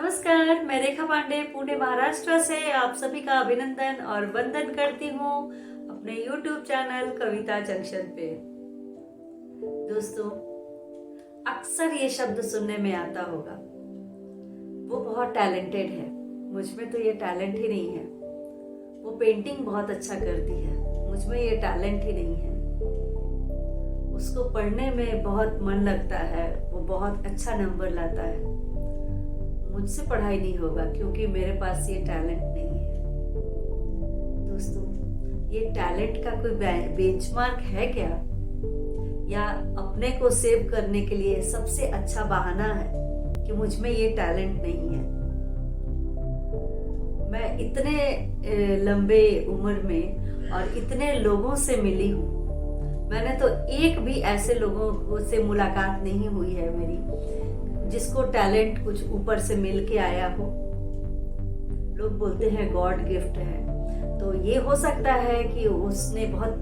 नमस्कार, मैं रेखा पांडे पुणे महाराष्ट्र से आप सभी का अभिनंदन और वंदन करती हूँ अपने YouTube चैनल कविता जंक्शन पे। दोस्तों, अक्सर ये शब्द सुनने में आता होगा, वो बहुत टैलेंटेड है। मुझ में तो ये टैलेंट ही नहीं है। वो पेंटिंग बहुत अच्छा करती है, मुझ में ये टैलेंट ही नहीं है। उसको पढ़ने में बहुत मन लगता है, वो बहुत अच्छा नंबर लाता है। मुझसे पढ़ाई नहीं होगा क्योंकि मेरे पास ये टैलेंट नहीं है। दोस्तों, ये टैलेंट का कोई बेंचमार्क है क्या, या अपने को सेव करने के लिए सबसे अच्छा बहाना है कि मुझ में ये टैलेंट नहीं है। मैं इतने लंबे उम्र में और इतने लोगों से मिली हूँ, मैंने तो एक भी ऐसे लोगों से मुलाकात नहीं हुई है मेरी जिसको टैलेंट कुछ ऊपर से मिल के आया हो। लोग बोलते हैं गॉड गिफ्ट है, तो ये हो सकता है कि उसने बहुत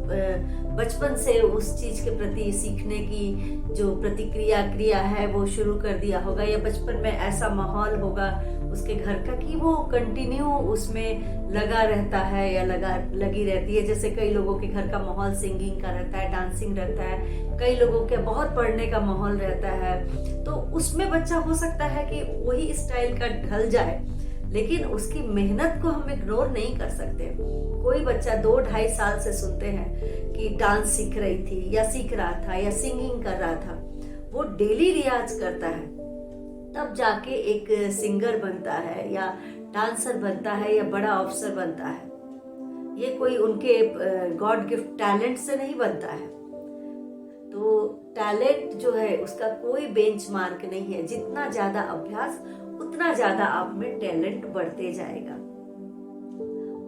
बचपन से उस चीज के प्रति सीखने की जो क्रिया है वो शुरू कर दिया होगा, या बचपन में ऐसा माहौल होगा उसके घर का कि वो कंटिन्यू उसमें लगा रहता है या लगी रहती है। जैसे कई लोगों के घर का माहौल सिंगिंग का रहता है, डांसिंग रहता है, कई लोगों के बहुत पढ़ने का माहौल रहता है, तो उसमें बच्चा हो सकता है कि वही स्टाइल का ढल जाए, लेकिन उसकी मेहनत को हम इग्नोर नहीं कर सकते। कोई बच्चा 2-2.5 साल से सुनते हैं कि डांस सीख रही थी या सीख रहा था या सिंगिंग कर रहा था, वो डेली रियाज करता है, तब जाके एक सिंगर बनता है या डांसर बनता है या बड़ा अफसर बनता है। ये कोई उनके गॉड गिफ्ट टैलेंट से नहीं बनता है। तो टैलेंट जो है उसका कोई बेंचमार्क नहीं है। जितना ज्यादा अभ्यास उतना ज्यादा आप में टैलेंट बढ़ते जाएगा।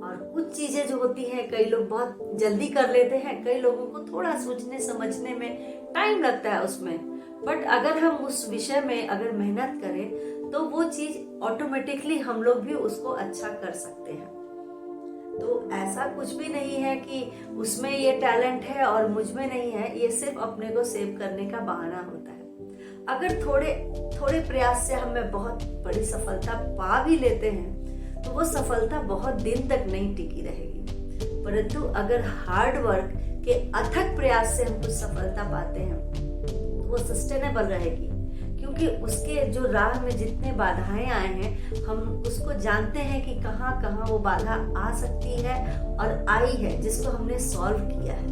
और कुछ चीजें जो होती हैं, कई लोग बहुत जल्दी कर लेते हैं, कई लोगों को थोड़ा सोचने समझने में टाइम लगता है उसमें। बट अगर हम उस विषय में अगर मेहनत करें तो वो चीज ऑटोमेटिकली हम लोग भी उसको अच्छा कर सकते हैं। तो ऐसा कुछ भी नहीं है कि उसमें ये टैलेंट है और मुझ में नहीं है। ये सिर्फ अपने को सेव करने का बहाना होता है। अगर थोड़े प्रयास से हमें बहुत बड़ी सफलता पा भी लेते हैं तो वो सफलता बहुत दिन तक नहीं टिकी रहेगी। परंतु अगर हार्ड वर्क के अथक प्रयास से हम कुछ सफलता पाते हैं तो वो सस्टेनेबल रहेगी, क्योंकि उसके जो राह में जितने बाधाएं आए हैं हम उसको जानते हैं कि कहाँ कहाँ वो बाधा आ सकती है और आई है, जिसको हमने सॉल्व किया है।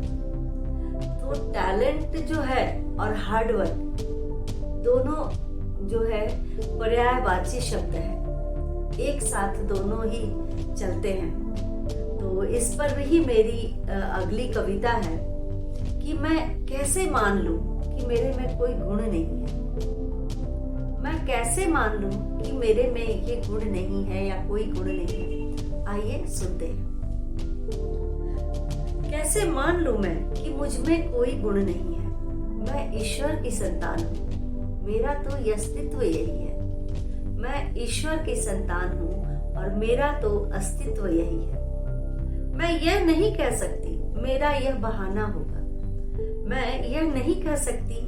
तो टैलेंट जो है और हार्ड वर्क दोनों जो है पर्यायवाची शब्द है, एक साथ दोनों ही चलते हैं। तो इस पर भी मेरी अगली कविता है कि मैं कैसे मान लूं कि मेरे में कोई गुण नहीं है। मैं कैसे मान लूं कि मेरे में ये गुण नहीं है या कोई गुण नहीं है। आइए सुनते हैं। कैसे मान लूं मैं कि मुझ में कोई गुण नहीं है। मैं ईश्वर की संतान हूँ, मेरा तो अस्तित्व यही है। मैं ईश्वर की संतान हूँ और मेरा तो अस्तित्व यही है। मैं यह नहीं कह सकती मेरा यह बहाना होगा। मैं यह नहीं कह सकती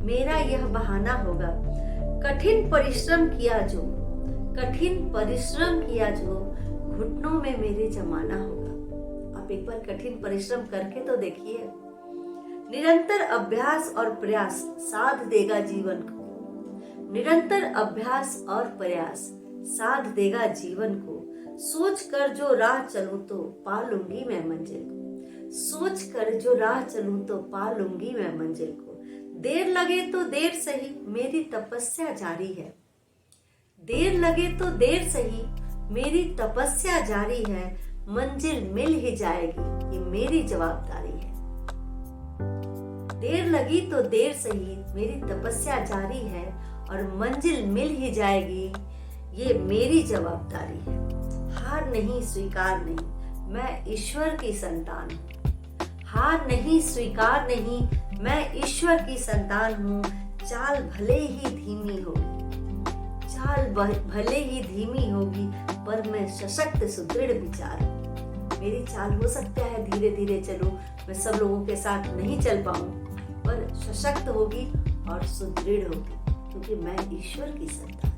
मेरा यह बहाना होगा। कठिन परिश्रम किया जो घुटनों में मेरे जमाना होगा। आप एक बार कठिन परिश्रम करके तो देखिए। निरंतर अभ्यास और प्रयास साध देगा जीवन को। निरंतर अभ्यास और प्रयास साध देगा जीवन को। सोच कर जो राह चलूं तो पा लूंगी मैं मंजिल को। सोच कर जो राह चलूं तो पा लूंगी मैं मंजिल को। देर लगे तो देर सही मेरी तपस्या जारी है। देर लगे तो देर सही मेरी तपस्या जारी है। मंजिल मिल ही जाएगी ये मेरी जवाबदारी है। देर लगी तो देर सही मेरी तपस्या जारी है और मंजिल मिल ही जाएगी ये मेरी जवाबदारी है। हार नहीं स्वीकार नहीं मैं ईश्वर की संतान हूँ। हार नहीं स्वीकार नहीं मैं ईश्वर की संतान हूँ। चाल भले ही धीमी होगी पर मैं सशक्त सुदृढ़ विचार। मेरी चाल हो सकता है धीरे धीरे चलूं, मैं सब लोगों के साथ नहीं चल पाऊं, पर सशक्त होगी और सुदृढ़ होगी, क्योंकि मैं ईश्वर की संतान।